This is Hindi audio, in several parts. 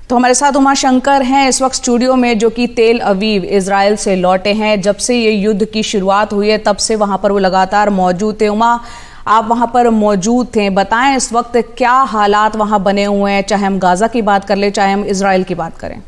तो हमारे साथ उमा शंकर हैं इस वक्त स्टूडियो में, जो कि तेल अवीव इजराइल से लौटे हैं। जब से ये युद्ध की शुरुआत हुई है तब से वहां पर वो लगातार मौजूद थे। उमा, आप वहां पर मौजूद थे, बताएं इस वक्त क्या हालात वहां बने हुए हैं, चाहे हम गाजा की बात कर ले चाहे हम इजराइल की बात करें।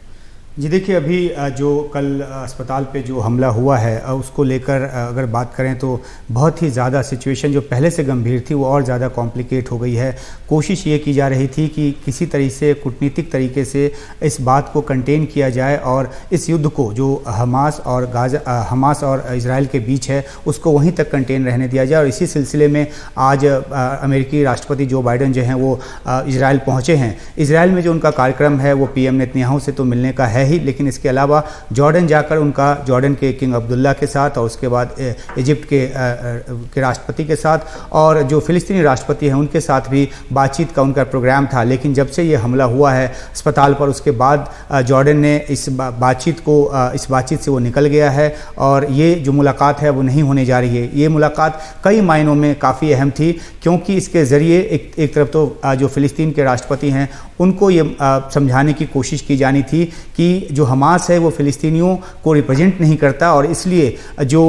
जी देखिए, अभी जो कल अस्पताल पे जो हमला हुआ है उसको लेकर अगर बात करें तो बहुत ही ज़्यादा सिचुएशन जो पहले से गंभीर थी वो और ज़्यादा कॉम्प्लिकेट हो गई है। कोशिश ये की जा रही थी कि किसी तरीके से कूटनीतिक तरीके से इस बात को कंटेन किया जाए और इस युद्ध को जो हमास और इजराइल के बीच है उसको वहीं तक कंटेन रहने दिया जाए। और इसी सिलसिले में आज अमेरिकी राष्ट्रपति जो बाइडेन जो हैं वो इजराइल पहुँचे हैं। इजराइल में जो उनका कार्यक्रम है वो पीएम नेतन्याहू से तो मिलने का है ही, लेकिन इसके अलावा जॉर्डन जाकर उनका जॉर्डन के किंग अब्दुल्ला के साथ और उसके बाद इजिप्ट के राष्ट्रपति के साथ और जो फ़िलिस्तीनी राष्ट्रपति हैं उनके साथ भी बातचीत का उनका प्रोग्राम था। लेकिन जब से ये हमला हुआ है अस्पताल पर उसके बाद जॉर्डन ने इस बातचीत से वो निकल गया है और ये जो मुलाकात है वो नहीं होने जा रही है। ये मुलाकात कई मायनों में काफ़ी अहम थी, क्योंकि इसके ज़रिए एक तरफ तो जो फ़िलिस्तीन के राष्ट्रपति हैं उनको ये समझाने की कोशिश की जानी थी कि जो हमास है वो फ़िलिस्तीनियों को रिप्रेजेंट नहीं करता और इसलिए जो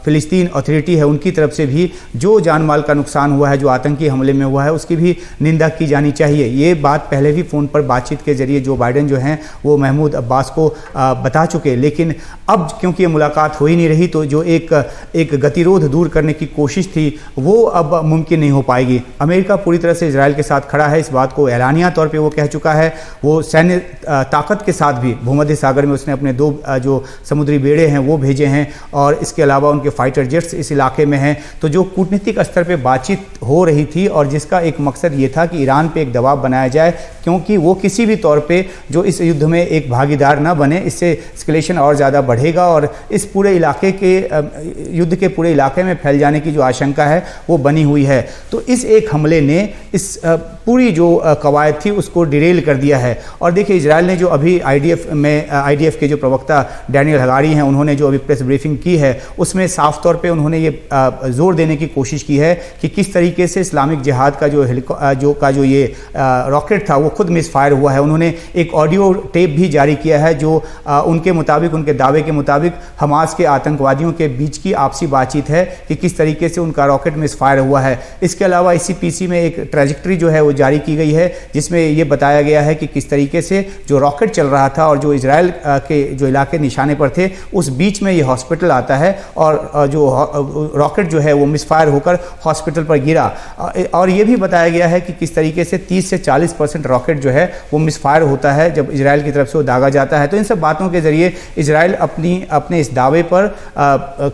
फ़िलिस्तीन अथॉरिटी है उनकी तरफ से भी जो जान माल का नुकसान हुआ है, जो आतंकी हमले में हुआ है, उसकी भी निंदा की जानी चाहिए। ये बात पहले भी फ़ोन पर बातचीत के ज़रिए जो बाइडेन जो हैं वो महमूद अब्बास को बता चुके। लेकिन अब क्योंकि ये मुलाकात हो ही नहीं रही तो जो एक गतिरोध दूर करने की कोशिश थी वो अब मुमकिन नहीं हो पाएगी। अमेरिका पूरी तरह से इजराइल के साथ खड़ा है, इस बात को एलानिया तौर पे वो कह चुका है। वो सैन्य ताकत के साथ भी भूमध्य सागर में उसने अपने 2 जो समुद्री बेड़े हैं वो भेजे हैं और इसके अलावा उनके फाइटर जेट्स इस इलाके में हैं। तो जो कूटनीतिक स्तर पे बातचीत हो रही थी और जिसका एक मकसद ये था कि ईरान पे एक दबाव बनाया जाए, क्योंकि वो किसी भी तौर पे जो इस युद्ध में एक भागीदार ना बने, इससे एस्केलेशन और ज़्यादा बढ़ेगा और इस पूरे इलाके के युद्ध के पूरे इलाके में फैल जाने की जो आशंका है वो बनी हुई है। तो इस एक हमले ने इस पूरी जो कवायद थी उसको डिरेल कर दिया है। और देखिए, इजराइल ने जो अभी आईडीएफ के जो प्रवक्ता डैनियल हगारी हैं उन्होंने जो अभी प्रेस ब्रीफिंग की है उसमें साफ तौर पे उन्होंने ये जोर देने की कोशिश की है कि किस तरीके से इस्लामिक जिहाद का जो ये रॉकेट था वो खुद मिसफायर हुआ है। उन्होंने एक ऑडियो टेप भी जारी किया है जो उनके मुताबिक, उनके दावे के मुताबिक हमास के आतंकवादियों के बीच की आपसी बातचीत है कि किस तरीके से उनका रॉकेट मिसफायर हुआ है। इसके अलावा इसी पीसी में एक ट्रैजेक्टरी जो है वो जारी की गई है जिसमें ये बताया गया है कि किस तरीके से जो रॉकेट चल रहा था और जो इजराइल के जो इलाके निशाने पर थे उस बीच में ये हॉस्पिटल आता है और जो रॉकेट जो है वो मिसफायर होकर हॉस्पिटल पर गिरा। और ये भी बताया गया है कि किस तरीके से 30 से 40% रॉकेट जो है वो मिसफायर होता है जब इजराइल की तरफ से वो दागा जाता है। तो इन सब बातों के ज़रिए इजराइल अपने इस दावे पर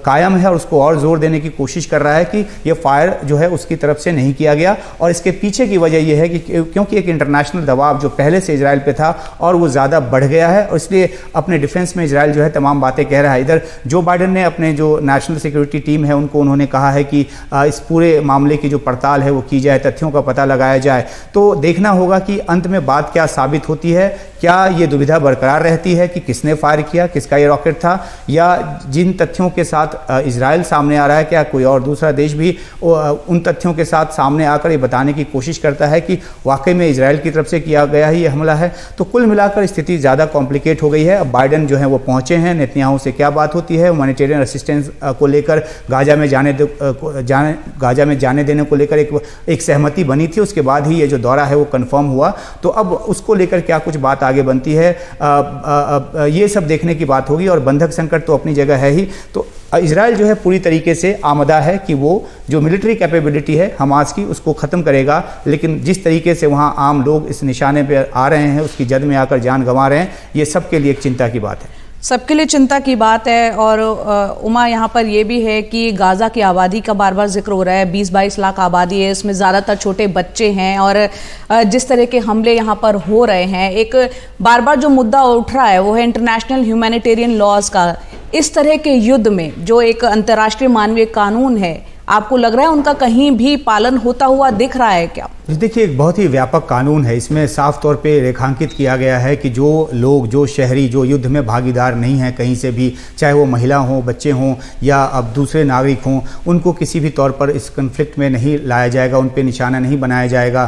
कायम है और उसको और जोर देने की कोशिश कर रहा है कि ये फायर जो है उसकी तरफ से नहीं किया गया। और इसके पीछे की वजह यह है कि क्योंकि एक इंटरनेशनल दबाव जो पहले से इजराइल पे था और वो ज़्यादा बढ़ गया है और इसलिए अपने डिफेंस में इजराइल जो है तमाम बातें कह रहा है। इधर जो बाइडेन ने अपने जो नेशनल सिक्योरिटी टीम है उन्होंने कहा है कि इस पूरे मामले की जो पड़ताल है वो की जाए, तथ्यों का पता लगाया जाए। तो देखना होगा कि अंत में बात क्या साबित होती है। क्या ये दुविधा बरकरार रहती है कि किसने फायर किया, किसका ये रॉकेट था, या जिन तथ्यों के साथ इजराइल सामने आ रहा है क्या कोई और दूसरा देश भी उन तथ्यों के साथ सामने आकर ये बताने की कोशिश करता है कि वाकई में इजराइल की तरफ से किया गया ही ये हमला है। तो कुल मिलाकर स्थिति ज़्यादा कॉम्प्लिकेट हो गई है। अब बाइडेन जो है वो पहुंचे हैं, नेतन्याहू से क्या बात होती है, ह्यूमैनिटेरियन असिस्टेंस को लेकर गाजा में जाने देने को लेकर एक सहमति बनी थी, उसके बाद ही ये जो दौरा है वो कंफर्म हुआ। तो अब उसको लेकर क्या कुछ बात आगे बनती है ये सब देखने की बात होगी। और बंधक संकट तो अपनी जगह है ही। तो इजराइल जो है पूरी तरीके से आमदा है कि वो जो मिलिट्री कैपेबिलिटी है हमास की उसको ख़त्म करेगा, लेकिन जिस तरीके से वहाँ आम लोग इस निशाने पर आ रहे हैं, उसकी जद में आकर जान गंवा रहे हैं, ये सबके लिए एक चिंता की बात है। सबके लिए चिंता की बात है। और उमा, यहाँ पर यह भी है कि गाजा की आबादी का बार बार जिक्र हो रहा है। 20-22 लाख आबादी है, इसमें ज़्यादातर छोटे बच्चे हैं और जिस तरह के हमले यहाँ पर हो रहे हैं, एक बार बार जो मुद्दा उठ रहा है वो है इंटरनेशनल ह्यूमैनिटेरियन लॉज का। इस तरह के युद्ध में जो एक अंतर्राष्ट्रीय मानवीय कानून है, आपको लग रहा है उनका कहीं भी पालन होता हुआ दिख रहा है क्या? देखिए, एक बहुत ही व्यापक कानून है। इसमें साफ तौर पे रेखांकित किया गया है कि जो लोग, जो शहरी जो युद्ध में भागीदार नहीं हैं कहीं से भी, चाहे वो महिला हों, बच्चे हों या अब दूसरे नागरिक हों, उनको किसी भी तौर पर इस कन्फ्लिक्ट में नहीं लाया जाएगा, उन पे निशाना नहीं बनाया जाएगा।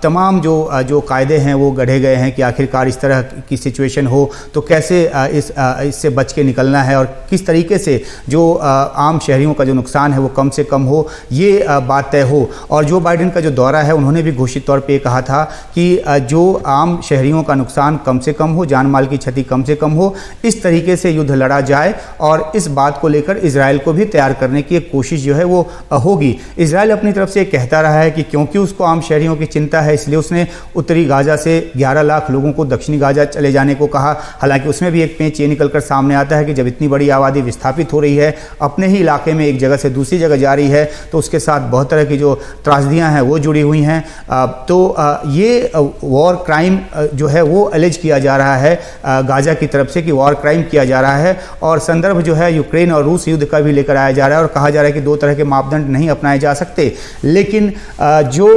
तमाम जो कायदे हैं वो गढ़े गए हैं कि आखिरकार इस तरह की सिचुएशन हो तो कैसे इससे बच के निकलना है और किस तरीके से जो आम शहरियों का जो नुकसान है वो कम से कम हो, ये बात तय हो। और जो बाइडेन का जो दौरा है, उन्होंने भी घोषित तौर पे कहा था कि जो आम शहरियों का नुकसान कम से कम हो, जान माल की क्षति कम से कम हो, इस तरीके से युद्ध लड़ा जाए। और इस बात को लेकर इजराइल को भी तैयार करने की एक कोशिश जो है वो होगी। इजराइल अपनी तरफ से कहता रहा है कि क्योंकि उसको आम शहरियों की चिंता है, इसलिए उसने उत्तरी गाजा से 11 लाख लोगों को दक्षिणी गाजा चले जाने को कहा। हालांकि उसमें भी एक पेंच ये निकलकर सामने आता है कि जब इतनी बड़ी आबादी विस्थापित हो रही है, अपने ही इलाके में एक जगह से दूसरी जगह जा रही है, तो उसके साथ बहुत तरह की जो त्रासदियाँ हैं वो जुड़ी हुई हैं। तो ये वॉर क्राइम जो है वो एलिज किया जा रहा है गाजा की तरफ से कि वॉर क्राइम किया जा रहा है। और संदर्भ जो है यूक्रेन और रूस युद्ध का भी लेकर आया जा रहा है और कहा जा रहा है कि दो तरह के मापदंड नहीं अपनाए जा सकते। लेकिन जो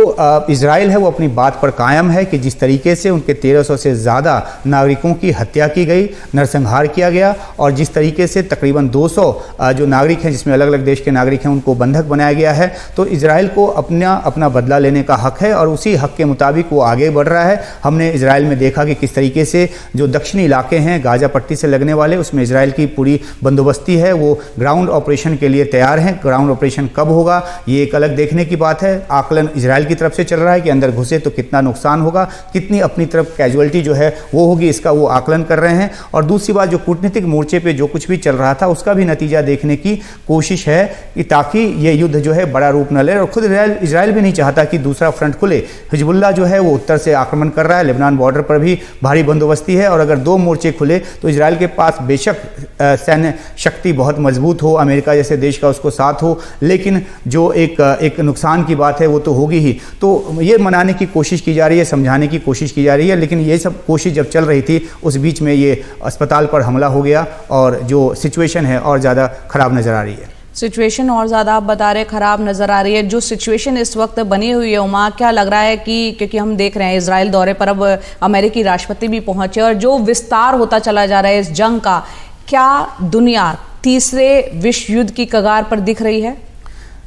इजराइल है वो अपनी बात पर कायम है कि जिस तरीके से उनके 1300 से ज़्यादा नागरिकों की हत्या की गई, नरसंहार किया गया, और जिस तरीके से तकरीबन 200 जो नागरिक हैं, जिसमें अलग अलग देश के नागरिक हैं, उनको बंधक बनाया गया है, तो इजराइल को अपना बदला लेने का हक है और उसी हक के मुताबिक वो आगे बढ़ रहा है। हमने इजराइल में देखा कि किस तरीके से जो दक्षिणी इलाके हैं गाजा पट्टी से लगने वाले, उसमें इजराइल की पूरी बंदोबस्ती है, वो ग्राउंड ऑपरेशन के लिए तैयार हैं। ग्राउंड ऑपरेशन कब होगा ये एक अलग देखने की बात है। आकलन इजराइल की तरफ से चल रहा है कि अंदर घुसे तो कितना नुकसान होगा, कितनी अपनी तरफ कैजुअलिटी जो है वो होगी, इसका वो आकलन कर रहे हैं। और दूसरी बात, जो कूटनीतिक मोर्चे पे जो कुछ भी चल रहा था उसका भी नतीजा देखने की कोशिश है कि ताकि ये युद्ध जो है बड़ा रूप न ले। और खुद इजराइल भी नहीं चाहता कि दूसरा फ्रंट खुले। हिजबुल्लाह जो है वो उत्तर से आक्रमण कर रहा है, लेबनान बॉर्डर पर भी भारी बंदोबस्ती है, और अगर दो मोर्चे खुले तो इजराइल के पास बेशक सैन्य शक्ति बहुत मजबूत हो, अमेरिका जैसे देश का उसको साथ हो, लेकिन जो एक नुकसान की बात है वो तो होगी ही। तो ये मनाने की कोशिश की जा रही है, समझाने की कोशिश की जा रही है, लेकिन ये सब कोशिश जब चल रही थी उस बीच में ये अस्पताल पर हमला हो गया और जो सिचुएशन है और ज़्यादा ख़राब नज़र आ रही है। सिचुएशन और ज़्यादा आप बता रहे ख़राब नज़र आ रही है। जो सिचुएशन इस वक्त बनी हुई है उमा, क्या लग रहा है कि क्योंकि हम देख रहे हैं इजराइल दौरे पर अब अमेरिकी राष्ट्रपति भी पहुंचे और जो विस्तार होता चला जा रहा है इस जंग का, क्या दुनिया तीसरे विश्व युद्ध की कगार पर दिख रही है?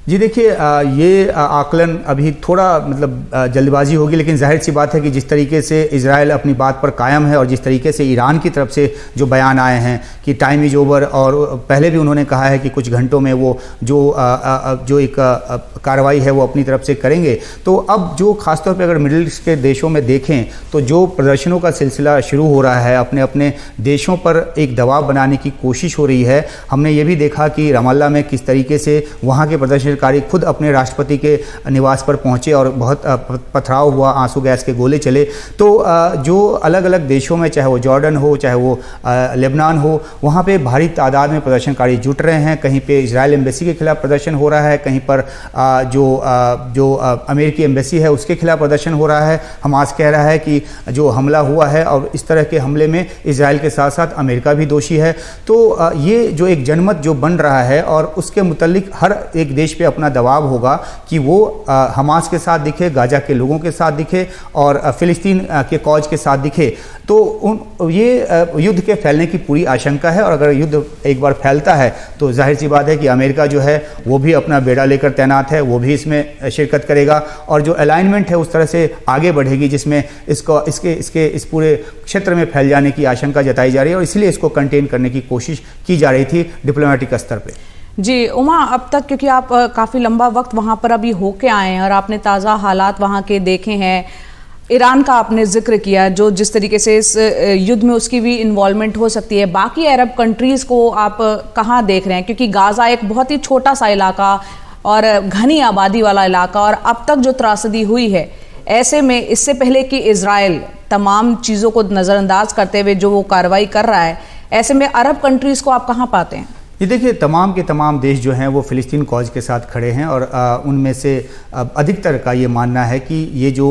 जी देखिए, ये आकलन अभी थोड़ा मतलब जल्दबाजी होगी, लेकिन जाहिर सी बात है कि जिस तरीके से इजराइल अपनी बात पर कायम है और जिस तरीके से ईरान की तरफ से जो बयान आए हैं कि टाइम इज़ ओवर, और पहले भी उन्होंने कहा है कि कुछ घंटों में वो जो एक कार्रवाई है वो अपनी तरफ से करेंगे। तो अब जो खासतौर पर अगर मिडिल ईस्ट के देशों में देखें तो जो प्रदर्शनों का सिलसिला शुरू हो रहा है, अपने अपने देशों पर एक दबाव बनाने की कोशिश हो रही है। हमने ये भी देखा कि रमाल्ला में किस तरीके से वहाँ के प्रदर्शन खुद अपने राष्ट्रपति के निवास पर पहुंचे और बहुत पथराव हुआ, आंसू गैस के गोले चले। तो जो अलग अलग देशों में, चाहे वो जॉर्डन हो, चाहे वो लेबनान हो, वहाँ पे भारी तादाद में प्रदर्शनकारी जुट रहे हैं। कहीं पे इजराइल एम्बेसी के खिलाफ प्रदर्शन हो रहा है, कहीं पर जो अमेरिकी एम्बेसी है उसके खिलाफ प्रदर्शन हो रहा है। हमास कह रहा है कि जो हमला हुआ है और इस तरह के हमले में इजराइल के साथ साथ अमेरिका भी दोषी है। तो ये जो एक जनमत जो बन रहा है और उसके मुतल्लिक हर एक देश पे अपना दबाव होगा कि वो हमास के साथ दिखे, गाजा के लोगों के साथ दिखे और फिलिस्तीन के कौज के साथ दिखे। तो ये युद्ध के फैलने की पूरी आशंका है, और अगर युद्ध एक बार फैलता है तो जाहिर सी बात है कि अमेरिका जो है वो भी अपना बेड़ा लेकर तैनात है, वो भी इसमें शिरकत करेगा और जो अलाइनमेंट है उस तरह से आगे बढ़ेगी जिसमें इस पूरे क्षेत्र में फैल जाने की आशंका जताई जा रही है, और इसलिए इसको कंटेन करने की कोशिश की जा रही थी डिप्लोमेटिक स्तर पर। जी उमा, अब तक क्योंकि आप काफ़ी लंबा वक्त वहाँ पर अभी होके आए हैं और आपने ताज़ा हालात वहाँ के देखे हैं, ईरान का आपने जिक्र किया जो जिस तरीके से इस युद्ध में उसकी भी इन्वॉल्वमेंट हो सकती है, बाकी अरब कंट्रीज़ को आप कहाँ देख रहे हैं? क्योंकि गाज़ा एक बहुत ही छोटा सा इलाका और घनी आबादी वाला इलाका, और अब तक जो त्रासदी हुई है, ऐसे में इससे पहले कि इजराइल तमाम चीज़ों को नज़रअंदाज करते हुए जो वो कार्रवाई कर रहा है, ऐसे में अरब कंट्रीज़ को आप कहाँ पाते हैं? ये देखिए, तमाम के तमाम देश जो हैं वो फ़िलिस्तीन कॉज के साथ खड़े हैं और उनमें से अधिकतर का ये मानना है कि ये जो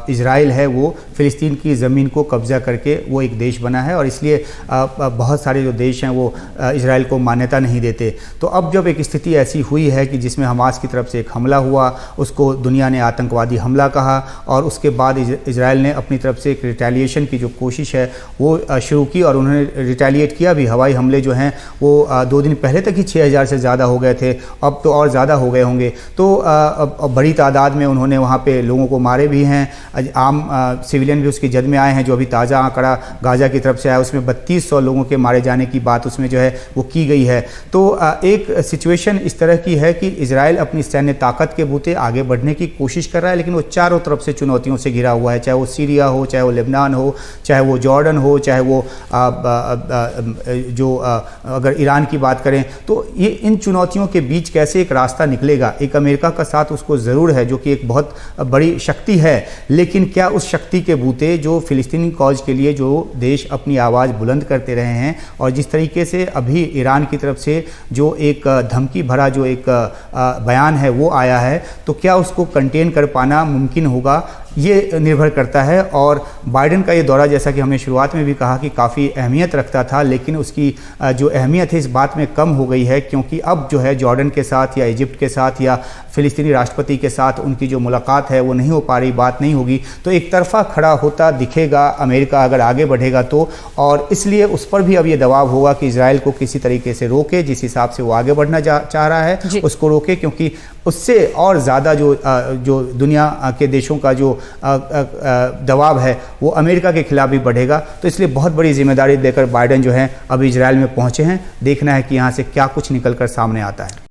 इजराइल है वो फ़िलिस्तीन की ज़मीन को कब्ज़ा करके वो एक देश बना है और इसलिए बहुत सारे जो देश हैं वो इजराइल को मान्यता नहीं देते। तो अब जब एक स्थिति ऐसी हुई है कि जिसमें हमास की तरफ से एक हमला हुआ, उसको दुनिया ने आतंकवादी हमला कहा और उसके बाद इजराइल ने अपनी तरफ से एक रिटेलिएशन की जो कोशिश है वो शुरू की और उन्होंने रिटेलिएट किया भी। हवाई हमले जो हैं वो 2 दिन पहले तक ही 6000 से ज़्यादा हो गए थे, अब तो और ज़्यादा हो गए होंगे। तो बड़ी तादाद में उन्होंने वहाँ पे लोगों को मारे भी हैं, आम सिविलियन भी उसकी जद में आए हैं। जो अभी ताज़ा आंकड़ा गाज़ा की तरफ से आया उसमें 3200 लोगों के मारे जाने की बात उसमें जो है वो की गई है। तो एक सिचुएशन इस तरह की है कि इजराइल अपनी सैन्य ताकत के बूते आगे बढ़ने की कोशिश कर रहा है, लेकिन वो चारों तरफ से चुनौतियों से घिरा हुआ है, चाहे वो सीरिया हो, चाहे वो लेबनान हो, चाहे वो जॉर्डन हो, चाहे वो अगर ईरान की बात करें। तो ये इन चुनौतियों के बीच कैसे एक रास्ता निकलेगा। एक अमेरिका का साथ उसको ज़रूर है जो कि एक बहुत बड़ी शक्ति है, लेकिन क्या उस शक्ति के बूते जो फ़िलिस्तीनी कॉज के लिए जो देश अपनी आवाज़ बुलंद करते रहे हैं और जिस तरीके से अभी ईरान की तरफ से जो एक धमकी भरा जो एक बयान है वो आया है, तो क्या उसको कंटेन कर पाना मुमकिन होगा, ये निर्भर करता है। और बाइडेन का ये दौरा, जैसा कि हमने शुरुआत में भी कहा कि काफ़ी अहमियत रखता था, लेकिन उसकी जो अहमियत है इस बात में कम हो गई है क्योंकि अब जो है जॉर्डन के साथ या इजिप्ट के साथ या फ़िलिस्तीनी राष्ट्रपति के साथ उनकी जो मुलाकात है वो नहीं हो पा रही, बात नहीं होगी। तो एक तरफा खड़ा होता दिखेगा अमेरिका अगर आगे बढ़ेगा तो, और इसलिए उस पर भी अब ये दबाव होगा कि इजराइल को किसी तरीके से रोके, जिस हिसाब से वो आगे बढ़ना चाह रहा है उसको रोके, क्योंकि उससे और ज़्यादा जो दुनिया के देशों का जो दबाव है वो अमेरिका के खिलाफ भी बढ़ेगा। तो इसलिए बहुत बड़ी जिम्मेदारी लेकर बाइडेन जो है अभी इजराइल में पहुंचे हैं। देखना है कि यहाँ से क्या कुछ निकल कर सामने आता है।